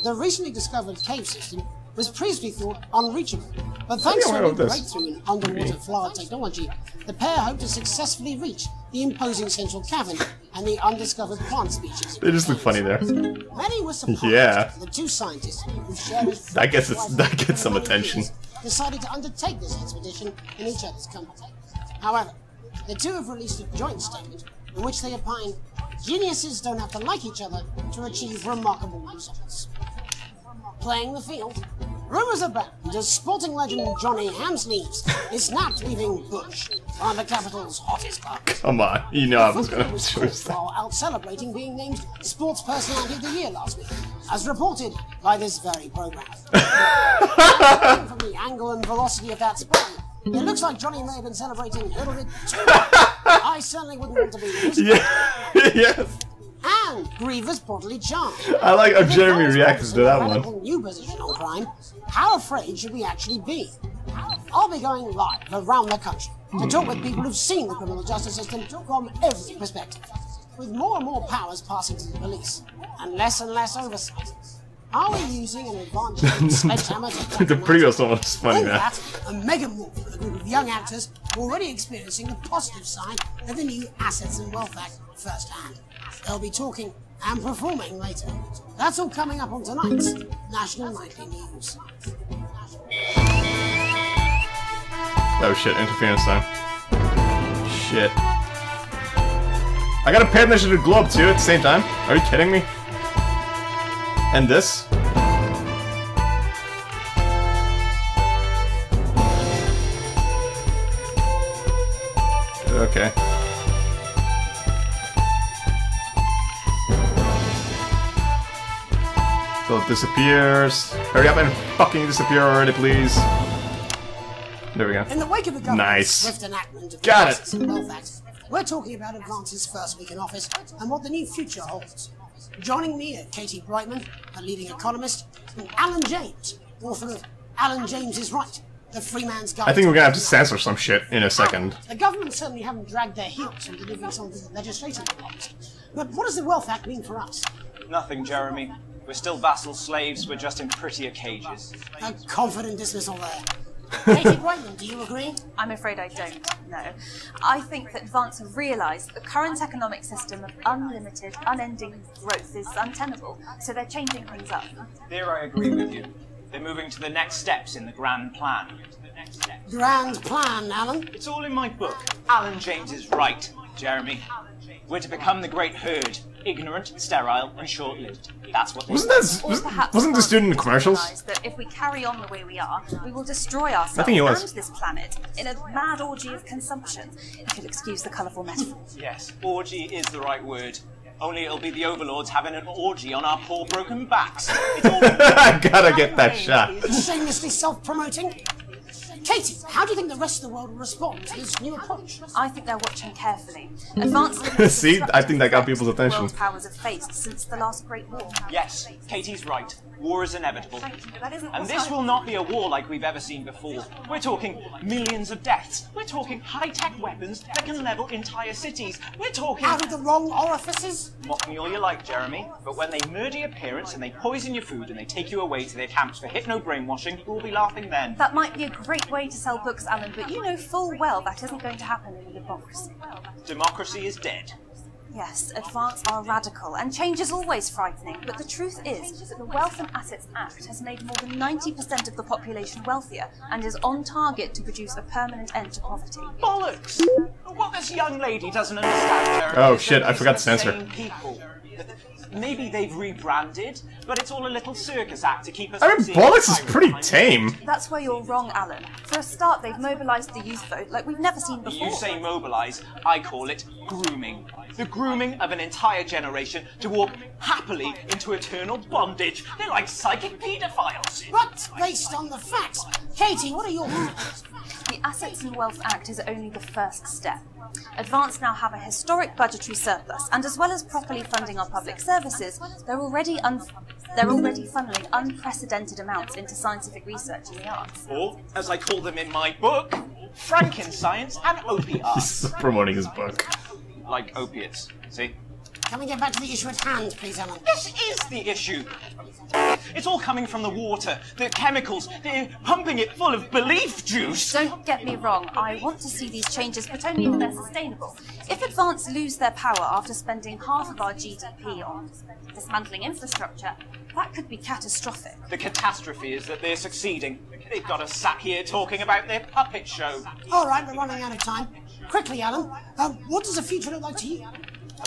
The recently discovered cave system was previously thought unreachable, but thanks to a breakthrough in underwater flood technology, the pair hope to successfly reach the imposing central cavern and the undiscovered plant species. They just look funny there. Many were surprised the 2 scientists who shared that gets some attention. Decided to undertake this expedition in each other's company. However, the 2 have released a joint statement in which they opine geniuses don't have to like each other to achieve remarkable results. Playing the field, rumours abound as sporting legend Johnny Hamsleeves is snapped leaving Bush, one of the capital's hottest clubs. Come on, you know I was going to choose that. While out celebrating being named Sports Personality of the Year last week, as reported by this very programme. From the angle and velocity of that spray, it looks like Johnny may have been celebrating a little bit too much. I certainly wouldn't want to be this. Yes. And Grievous bodily charm. I like how Jeremy reacted to that one. New position on crime. How afraid should we actually be? I'll be going live around the country to talk with people who've seen the criminal justice system from every perspective, with more and more powers passing to the police and less oversight. Are we using an advanced sledgehammer to The previous one was funny, All man. that, a mega move with a group of young actors already experiencing the positive side of the new Assets and Wealth Act firsthand. They'll be talking and performing later. That's all coming up on tonight's National Nightly News. Oh shit, interference time. Shit. I gotta pay attention to the globe too at the same time? Are you kidding me? And this? Okay. So it disappears. Hurry up and fucking disappear already, please. There we go. In the wake of the government's Nice. swift enactment of the Got it. Assets and Wealth Act, we're talking about Advance's first week in office and what the new future holds. Joining me are Katie Brightman, a leading economist, and Alan James, author of Alan James is Right, the Free Man's Guide. I think we're gonna have to censor some shit in a second. The government certainly haven't dragged their heels in delivering some of the legislation they promised. But what does the Wealth Act mean for us? Nothing, Jeremy. We're still vassal slaves, we're just in prettier cages. A confident dismissal there. Katie Brightman, do you agree? I'm afraid I don't, no. I think that Advance have realised that the current economic system of unlimited, unending growth is untenable, so they're changing things up. There I agree with you. They're moving to the next steps in the grand plan. Grand plan, Alan. It's all in my book. Alan James is right, Jeremy. We're to become the great herd, ignorant, sterile, and short-lived. That's what they Wasn't the student in the commercials? Realise that if we carry on the way we are, we will destroy ourselves I think he was. and this planet in a mad orgy of consumption, if you'll excuse the colourful metaphor. Yes, orgy is the right word. Only it'll be the overlords having an orgy on our poor broken backs. I gotta get that shot. Shamelessly self-promoting. Katie, how do you think the rest of the world will respond to this new approach? I think they're watching carefully. Advanced See, I think that got people's attention. world powers have faced since the last Great War. Yes, Katie's right. War is inevitable. Thank you, but that isn't And what this I- will not be a war like we've ever seen before. We're talking millions of deaths. We're talking high-tech weapons that can level entire cities. We're talking... Out of the wrong orifices? Mock me all you like, Jeremy, but when they murder your parents and they poison your food and they take you away to their camps for hypno-brainwashing, we'll be laughing then. That might be a great way to sell books, Alan, but you know full well that isn't going to happen in a democracy. Democracy is dead. Yes, Advance are radical, and change is always frightening, but the truth is that the Wealth and Assets Act has made more than 90% of the population wealthier, and is on target to produce a permanent end to poverty. Bollocks! What this young lady doesn't understand, Jeremy, Oh, is shit, that I forgot these to are the censor. same people. Maybe they've rebranded, but it's all a little circus act to keep us... I mean, from seeing Bollocks is pirate pretty behind tame. That's where you're wrong, Alan. For a start, they've mobilised the youth vote like we've never seen before. You say mobilise, I call it grooming. The grooming of an entire generation to walk happily into eternal bondage. They're like psychic paedophiles. But based on the facts. Katie, what are your thoughts? The Assets and Wealth Act is only the first step. Advance now have a historic budgetary surplus, and as well as properly funding our public services, they're already funneling unprecedented amounts into scientific research in the arts. Or, as I call them in my book, Frankenscience and opiates. He's promoting his book. Like opiates, see? Can we get back to the issue at hand, please, Alan? This is the issue. It's all coming from the water, the chemicals, they're pumping it full of belief juice. Don't get me wrong, I want to see these changes, but only if they're sustainable. If Advance lose their power after spending half of our GDP on dismantling infrastructure, that could be catastrophic. The catastrophe is that they're succeeding. They've got us sat here talking about their puppet show. All right, we're running out of time. Quickly, Alan, what does the future look like to you?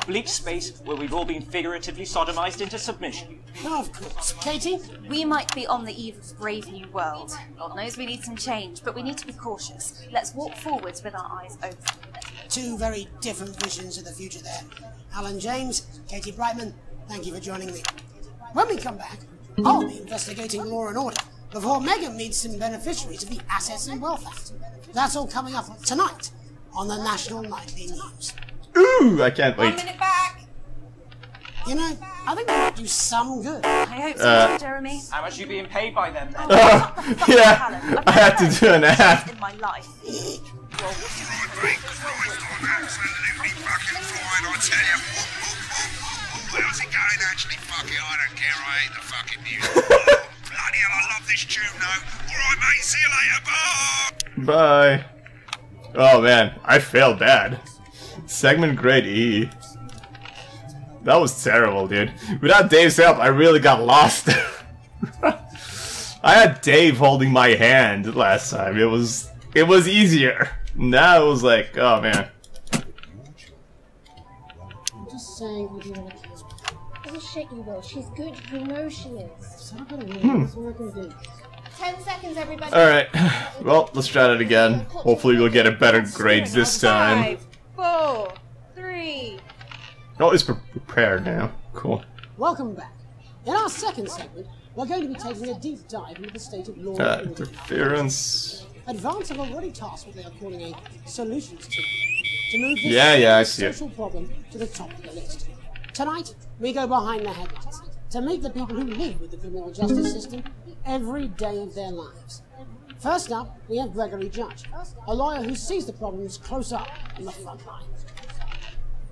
A bleak space where we've all been figuratively sodomized into submission. Oh, of course. Katie? We might be on the eve of a brave new world. God knows we need some change, but we need to be cautious. Let's walk forwards with our eyes open. Two very different visions of the future there. Alan James, Katie Brightman, thank you for joining me. When we come back, I'll be investigating law and order before Megan meets some beneficiaries of the Assets and Wealth Act. That's all coming up tonight on the National Nightly News. Ooh, I can't wait. 1 minute back! You know, I think we might do some good. I hope so, Jeremy. How much are you being paid by them then? Yeah, I had to do an ad. In my life. Absolutely fucking fine, I tell you. how's it going actually? Fuck it, I don't care, I hate the fucking news. Oh, bloody hell, I love this tune though. Alright mate, see you later, bye! Bye. Oh man, I failed bad. Segment grade E. That was terrible, dude. Without Dave's help, I really got lost. I had Dave holding my hand last time. It was easier. Now it was like, oh man. I'm just saying what you want to do. Oh shit, you will. She's good. You know she is. So I'm gonna do. That's all I can do. 10 seconds, everybody. Alright. Well, let's try that again. Hopefully we'll get a better grade this time. 5, 4, 3. Oh, it's prepared now. Cool. Welcome back. In our second segment, we're going to be taking a deep dive into the state of law and order. Interference. Advance have already tasked what they are calling a solutions team to move this I see social problem to the top of the list. Tonight, we go behind the headlines to meet the people who live with the criminal justice system every day of their lives. First up, we have Gregory Judge, a lawyer who sees the problems close up on the front line.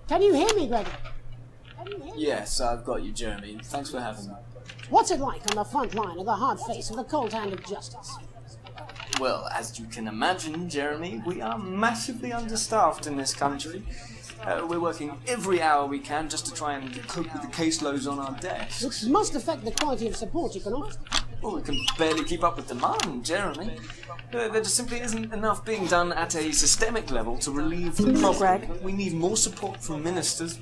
Can you hear me, Gregory? Yes, I've got you, Jeremy. Thanks for having me. What's it like on the front line of the hard face of the cold hand of justice? Well, as you can imagine, Jeremy, we are massively understaffed in this country. We're working every hour we can just to try and cope with the caseloads on our desks. Which must affect the quality of support you can offer. Well, we can barely keep up with demand, Jeremy. There just simply isn't enough being done at a systemic level to relieve the problem. We need more support from ministers.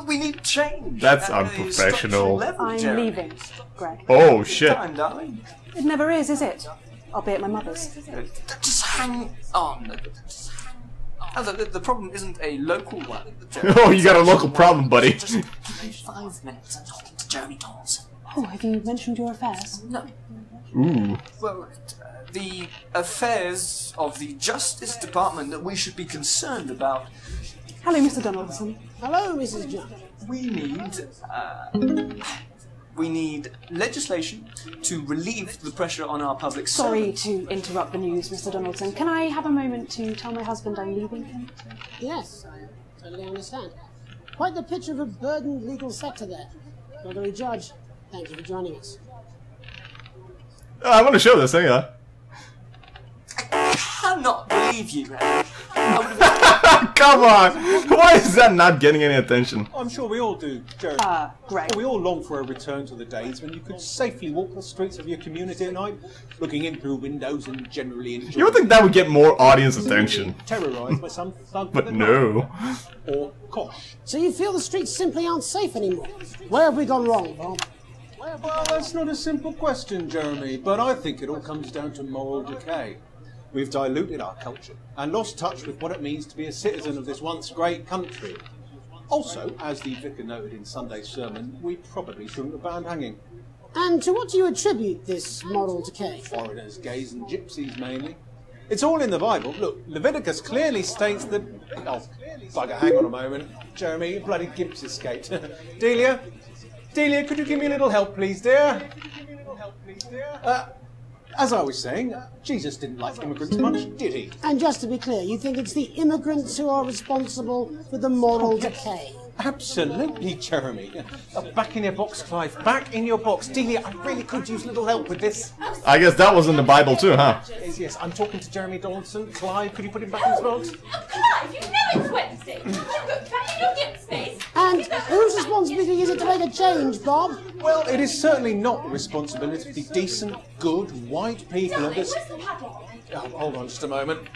We need change. That's unprofessional. I'm leaving, Greg. Oh shit. Time, darling. It never is it? I'll be at my mother's. Just hang on. The problem isn't a local one. Oh, you got a local problem, buddy. Just 5 minutes and talking to Jeremy Dawson. Oh, have you mentioned your affairs? No. Ooh. Well, the affairs of the Justice Department that we should be concerned about. Hello, Mr. Donaldson. Hello, Mrs. Judge. We need legislation to relieve the pressure on our public Sorry servants. to interrupt the news, Mr. Donaldson. Can I have a moment to tell my husband I'm leaving him? Yes, I totally understand. Quite the picture of a burdened legal sector there. Gregory Judge, thank you for joining us. Oh, I want to show this, hang on. I cannot believe you, Harry. Come on! Why is that not getting any attention? I'm sure we all do, Jerry. Greg. We all long for a return to the days when you could safely walk the streets of your community at night, looking in through windows and generally enjoying. You would think that would get more audience attention. Terrorised by some thug But no. or kosh. So you feel the streets simply aren't safe anymore? Where have we gone wrong, Bob? Well, that's not a simple question, Jeremy, but I think it all comes down to moral decay. We've diluted our culture and lost touch with what it means to be a citizen of this once great country. Also, as the vicar noted in Sunday's sermon, we probably shouldn't have banned hanging. And to what do you attribute this moral decay? Foreigners, gays and gypsies mainly. It's all in the Bible. Look, Leviticus clearly states that... Oh, bugger, hang on a moment. Jeremy, your bloody gimps escaped. Delia? Delia, could you give me a little help, please, dear? As I was saying, Jesus didn't like immigrants much, did he? And just to be clear, you think it's the immigrants who are responsible for the moral decay? Absolutely, Jeremy. Back in your box, Clive. Back in your box. Delia, I really could use a little help with this. I guess that was in the Bible too, huh? Yes, I'm talking to Jeremy Donaldson. Clive, could you put him back in his box? Clive, you know it's Wednesday. You've got back in your gift space. And whose responsibility is it to make a change, Bob? Well, it is certainly not the responsibility of the decent, good, white people of this... Oh, hold on just a moment.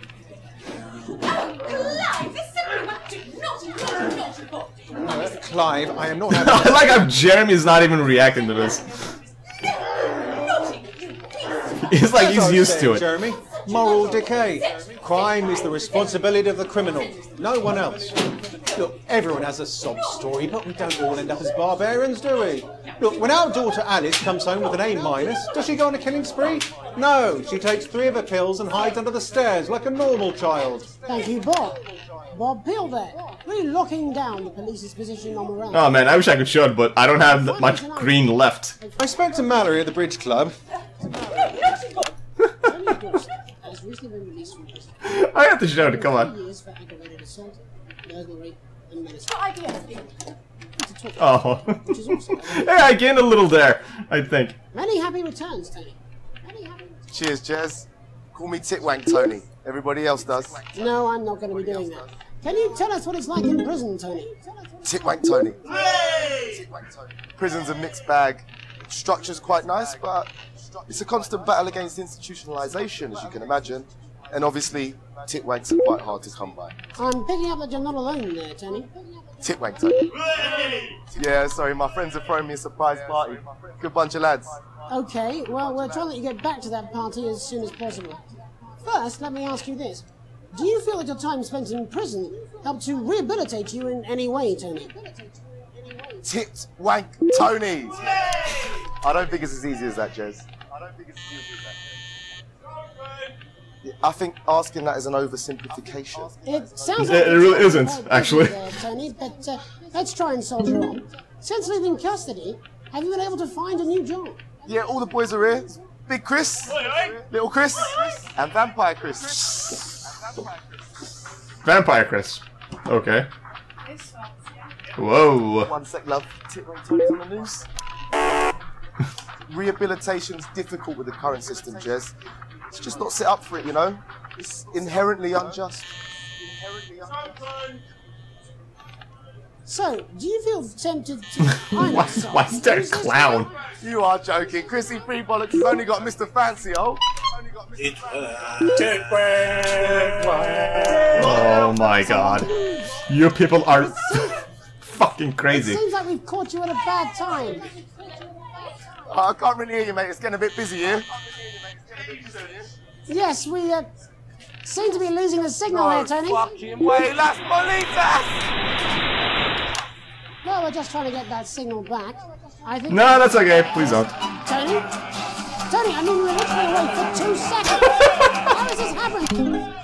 Clive, this simply won't do. Not Clive, I am not having... I like how Jeremy's not even reacting to this. He's like, he's used to it. Jeremy, moral decay. Crime is the responsibility of the criminal, no one else. Look, everyone has a sob story, but we don't all end up as barbarians, do we? Look, when our daughter Alice comes home with an A-, does she go on a killing spree? No, she takes 3 of her pills and hides under the stairs like a normal child. Thank you, Bob. Bob Peel there, really locking down the police's position on morale. Oh man, I wish I could show it, but I don't have that much green left. I spoke to Mallory at the Bridge Club. I have to show it, come on. burglary, and menace. Good idea. Oh. Yeah, I gained a little there, I think. Many happy returns, Tony. Cheers, Jez. Call me Titwank Tony. Everybody else does. No, I'm not going to be doing that. Can you tell us what it's like in prison, Tony? Titwank Tony. Titwank Tony. Prison's a mixed bag. Structure's quite nice, but it's a constant battle against institutionalization, as you can imagine. And obviously, Titwanks are quite hard to come by. I'm picking up that you're not alone there, Tony. Titwank Tony. Yeah, sorry, my friends are throwing me a surprise party. Good bunch of lads. Okay, well, we'll try to let you get back to that party as soon as possible. First, let me ask you this. Do you feel that your time spent in prison helped to rehabilitate you in any way, Tony? Titwank Tony! I don't think it's as easy as that, Jez. I think asking that is an oversimplification. It sounds it really isn't, actually. Tony, but let's try and soldier on. Since leaving custody, have you been able to find a new job? Yeah, all the boys are here. Big Chris, Little Chris, and Vampire Chris. Vampire Chris. Okay. Whoa. 1 sec, love. Titwank Tony's on the news. Rehabilitation's difficult with the current system, Jez. It's just not set up for it, you know? It's inherently unjust. So, do you feel tempted to... Why is there a clown? You are joking. Chrissy Free Bollocks has only got Mr. Fancy, oh? Oh my god. You people are fucking crazy. It seems like we've caught you at a bad time. I can't really hear you, mate. It's getting a bit busy here. Yes, we seem to be losing the signal there, Tony. Fucking way, Las Bolitas! Well, we're just trying to get that signal back. I think. No, that's okay. Please don't. Tony? Tony, I mean, we were literally away for 2 seconds. How has this happened?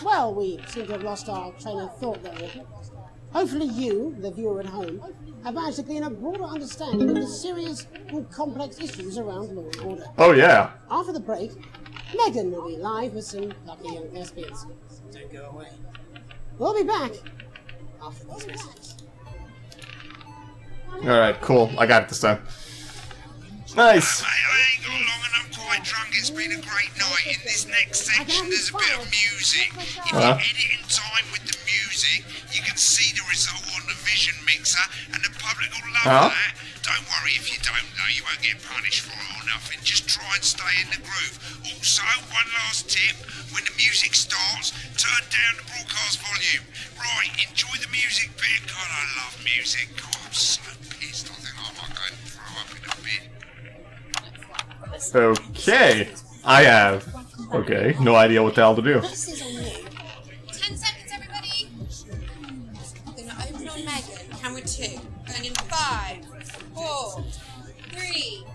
Well, we seem to have lost our train of thought there. Hopefully you, the viewer at home, have managed to gain a broader understanding of the serious and complex issues around law and order. Oh, yeah. After the break, Megan will be live with some lucky young thespians. Don't go away. We'll be back after these messages. Alright, cool. I got it this time. Nice. I ain't got long and I'm quite drunk. It's been a great night. In this next section, there's a bit of music. If you edit in time with the music, you can see the result on the vision mixer, and the public will love that. Don't worry if you don't know, you won't get punished for it or nothing. Just try and stay in the groove. Also, one last tip, when the music starts, turn down the broadcast volume. Right, enjoy the music bit. God, I love music. God, I'm so pissed. I think I might go and throw up in a bit. Okay. I have. Okay, no idea what the hell to do. This is on you. 10 seconds, everybody. I'm going to open on Megan. Camera 2. Going in 5, 4, 3.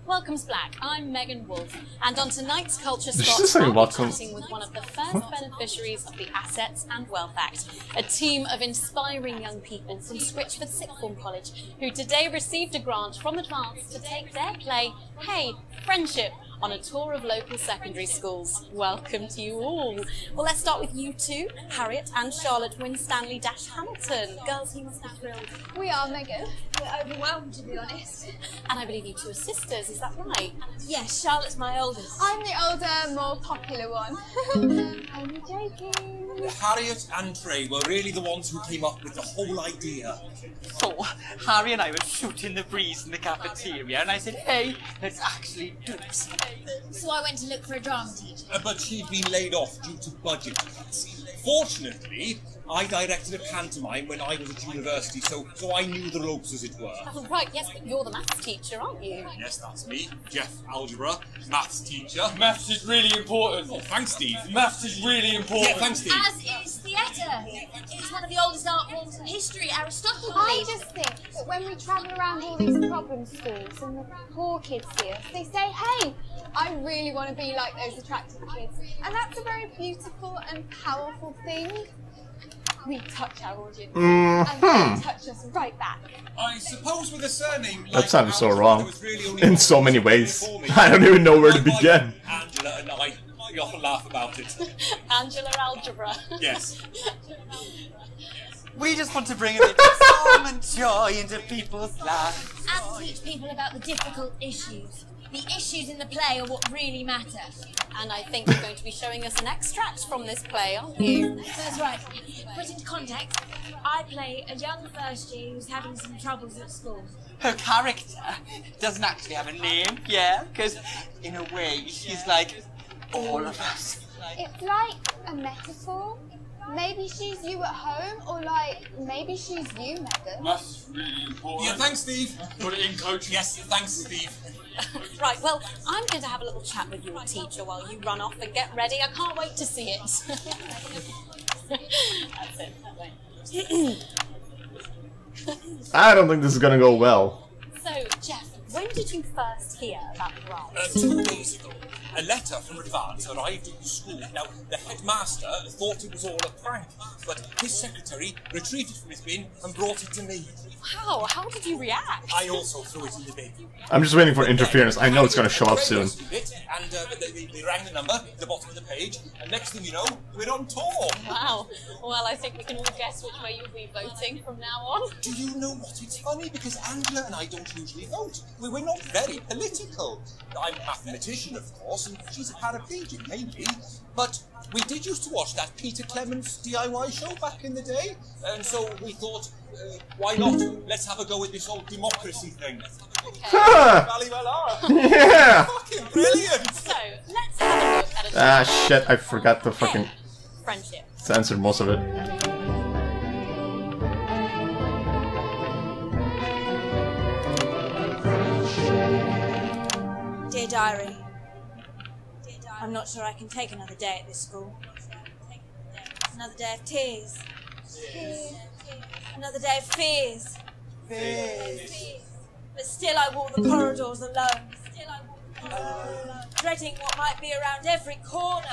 Welcome's Black. I'm Megan Wolf, and on tonight's Culture Did she Spot, just say I'll be welcome? chatting with one of the first beneficiaries of the Assets and Wealth Act, a team of inspiring young people from Switchford Sixth Form College, who today received a grant from Advance to take their play, Hey, Friendship, on a tour of local secondary schools. Welcome to you all. Well, let's start with you two, Harriet and Charlotte Winstanley-Hamilton. Girls, you must be thrilled. We are, Megan. We're overwhelmed, to be honest. And I believe you two are sisters, is that right? Yes, Charlotte's my oldest. I'm the older, more popular one. I'm joking. Harriet and Trey were really the ones who came up with the whole idea. So, Harry and I were shooting the breeze in the cafeteria, and I said, hey, let's actually do this. So I went to look for a drama teacher. But she'd been laid off due to budget cuts. Fortunately, I directed a pantomime when I was at university, so I knew the ropes, as it were. Oh, right, yes, but you're the maths teacher, aren't you? Yes, that's me. Jeff, algebra, maths teacher. Maths is really important. Oh, thanks, Steve. Maths is really important. Yeah, thanks, Steve. As is theatre. It's one of the oldest art forms in history. Aristotle I believed. just think that when we travel around all these problem schools and the poor kids see us, they say, hey, I really want to be like those attractive kids. And that's a very beautiful and powerful thing. We touch our audience, and they touch us right back. I suppose with a surname like That sounded so wrong. really In so many ways. I don't even know where to begin. Angela and I We often laugh about it. Angela Algebra. Yes. We just want to bring a bit of calm and joy into people's lives. And teach people about the difficult issues. The issues in the play are what really matter. And I think you're going to be showing us an extract from this play, aren't you? That's right. Put into context, I play a young first year who's having some troubles at school. Her character doesn't actually have a name, yeah? Because, in a way, she's like all of us. It's like a metaphor. Maybe she's you at home, or like, maybe she's you, Megan. That's really important. Yeah, thanks, Steve. Put it in, Coach. Yes, thanks, Steve. Right, well, I'm going to have a little chat with your teacher while you run off and get ready. I can't wait to see it. That's it. I don't think this is gonna go well. So, Jeff, when did you first hear about the grant? 2 days ago. A letter from Advance arrived at the school. Now, the headmaster thought it was all a prank, but his secretary retrieved it from his bin and brought it to me. Wow, how did you react? I also threw it in the bin. I'm just waiting for interference. I know it's gonna show up soon. And they rang the number at the bottom of the page, and next thing you know, we're on tour. Wow. Well, I think we can all guess which way you'll be voting from now on. Do you know what? It's funny because Angela and I don't usually vote. We're not very political. I'm a mathematician, of course, and she's a paraplegic, maybe. But we did used to watch that Peter Clements DIY show back in the day, and so we thought, why not? Let's have a go with this whole democracy thing. Okay. Yeah! Fucking brilliant! So, let's have a look at a Ah, shit, I forgot to fucking friendship. censor most of it. Dear Diary, I'm not sure I can take another day at this school. Another day of tears. Another day of fears. But still I walk the corridors alone. Dreading what might be around every corner.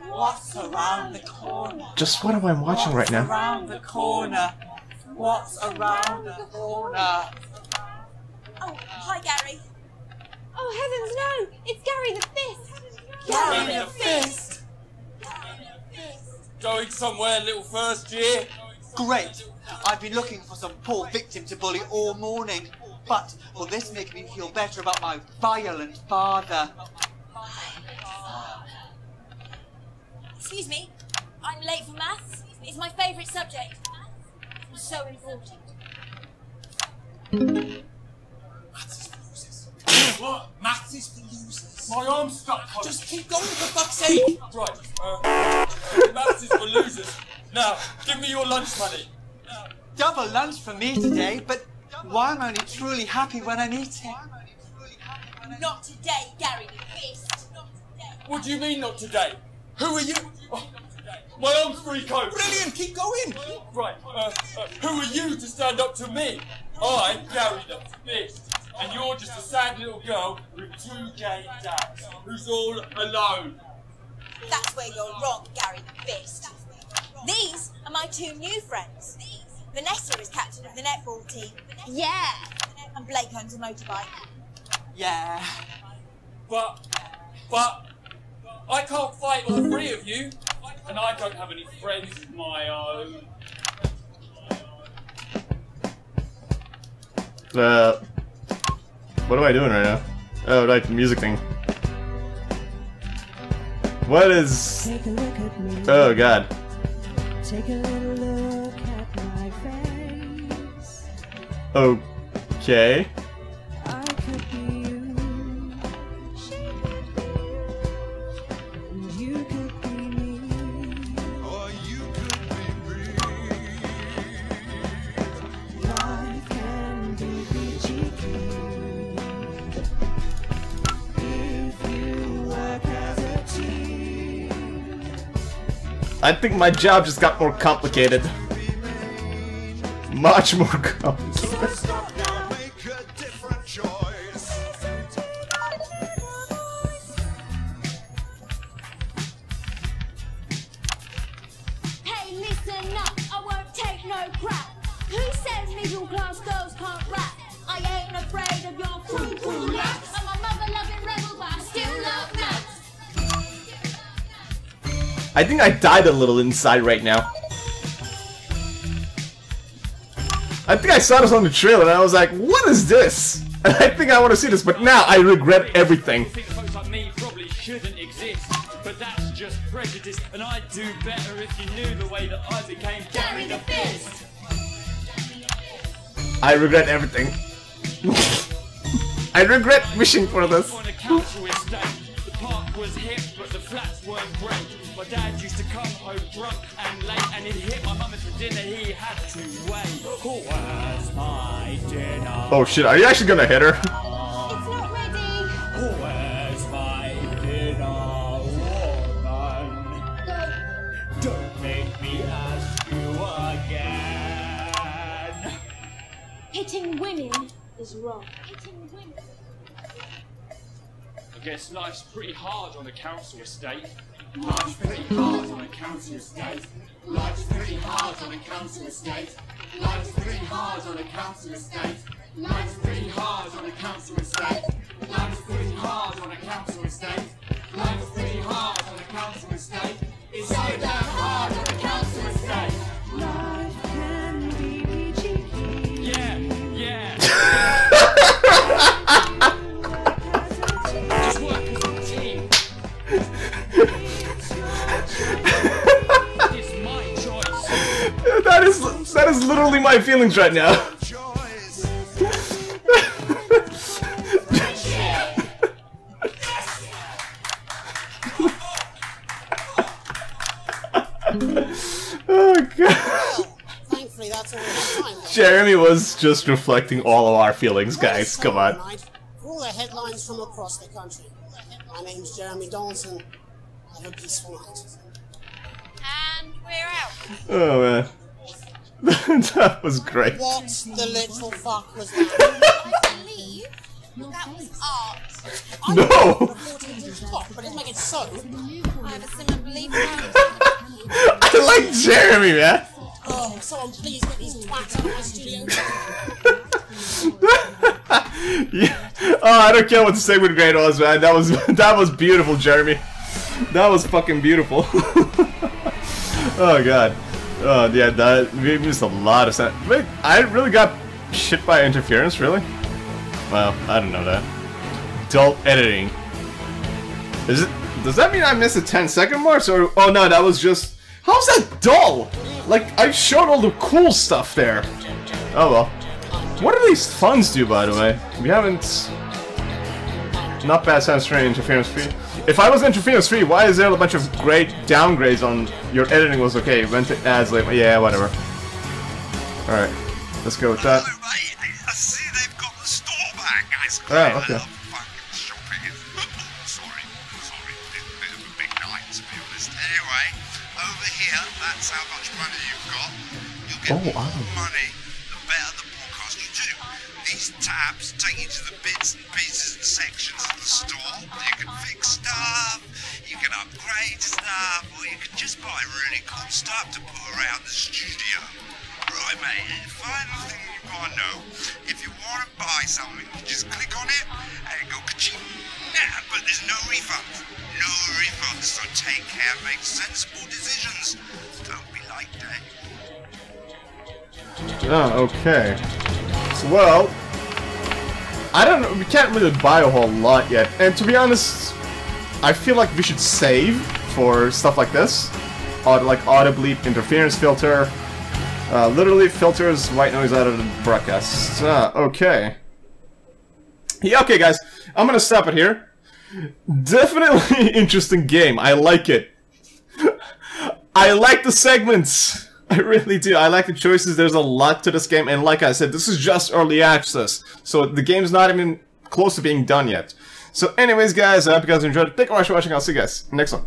What's around the corner? Just what am I watching right now? Around the corner. What's around the corner? Oh, hi Gary. Oh heavens no! It's Gary the Fist! Gary the Fist! Going somewhere, little first year? Great! I've been looking for some poor victim to bully all morning. But will this make me feel better about my violent father? Excuse me, I'm late for maths. It's my favourite subject. It's so important. What? Maths is for losers. My arm's stuck. Just keep going, for fuck's sake. Right. Maths is for losers. Now, give me your lunch money. Double lunch for me today, but why am I only truly happy when I'm eating? Not today, Gary the Fist. What do you mean not today? Who are you? Oh, my arm's free coat. Brilliant, keep going. Right, who are you to stand up to me? I carry the fist. And you're just a sad little girl with 2 gay dads, who's all alone. That's where you're wrong, Gary the Fist. These are my 2 new friends. Vanessa is captain of the netball team. Yeah. And Blake owns a motorbike. Yeah. But I can't fight all 3 of you, and I don't have any friends of my own. What am I doing right now? Oh, right, the music thing. What is... Oh, God. Take a little look at my face. Okay. I could be you. She could be you. And you could be me. Or you could be me. Life can be peachy keen if you work as a team. I think my job just got more complicated. Much more complicated. Hey, listen up, I won't take no crap. Who says middle class girls can't rap? I ain't afraid of your cool raps. I'm a mother-loving rebel, but I still love maths. I think I died a little inside right now. I think I saw this on the trailer and I was like, what is this? And I think I want to see this, but now I regret everything. Folks like me probably shouldn't exist, but that's just prejudice, and I'd do better if you knew the way that I became Gary the Fist. I regret everything. I regret wishing for this. On a council estate, the park was hip, but the flats weren't great. My dad used to come home drunk and late, and he'd hit my mum for dinner. He had to wait. Where's my dinner? Oh shit, are you actually gonna hit her? It's not ready. Where's my dinner, woman? Don't make me ask you again. Hitting women is wrong. I guess life's pretty hard on a council estate. Life's pretty hard on a council estate. Life's pretty hard on a council estate. Life's pretty hard on a council estate. Life's pretty hard on a council estate. Life's pretty hard on a council estate. Life's pretty hard on a council estate. It's so damn hard on a council estate. Life can be cheeky. Yeah, yeah. Just work as a team. It's my choice. That is literally my feelings right now. Oh god. Thankfully, that's all the time. Jeremy was just reflecting all of our feelings, guys. Come on. For all the headlines from across the country. My name's Jeremy Donaldson. Have a peaceful night. And we're out. Oh man. That was great. What the literal fuck was I that? believe that was art. No! But it make it so. I have a similar belief now. I like Jeremy, man. Oh, someone please get these twats out of my studio. Yeah. Oh, I don't care what the segment grade was, man. That was beautiful, Jeremy. That was fucking beautiful. Oh god. Oh yeah, that we missed a lot of sense. Wait, I really got shit by interference, really? Well, I don't know that. Dull editing. Is it? Does that mean I missed a 10-second mark? Or oh no, that was just. How's that dull? Like I showed all the cool stuff there. Oh well. What do these funds do, by the way? We haven't. Not bad sounds free, interference free. If I was interference free, why is there a bunch of great downgrades on your editing was okay? Went to ads like yeah, whatever. Alright. Let's go with that. I see they've got the store back. Oh, okay. Sorry. It's a bit of a big night, to be honest. Anyway, over here, that's how much money you've got. You'll get more money the better the podcast you do. These tabs take you to the bits and pieces and sections of the store. You can fix stuff, you can upgrade stuff, or you can just buy really cool stuff to put around the studio. Right, mate, and the final thing you've got to know, if you want to buy something, you just click on it and go ka-ching. Nah, but there's no refunds. No refunds, so take care, make sensible decisions. Don't be like that. Oh, okay. Well, I don't know, we can't really buy a whole lot yet, and to be honest, I feel like we should save for stuff like this. Like auto bleep, interference filter, literally filters white noise out of the broadcast. Okay. Yeah, okay guys, I'm gonna stop it here. Definitely interesting game, I like it. I like the segments. I really do. I like the choices. There's a lot to this game, and like I said, this is just early access, so the game's not even close to being done yet. So anyways, guys, I hope you guys enjoyed it. Thank you very much for watching. I'll see you guys next one.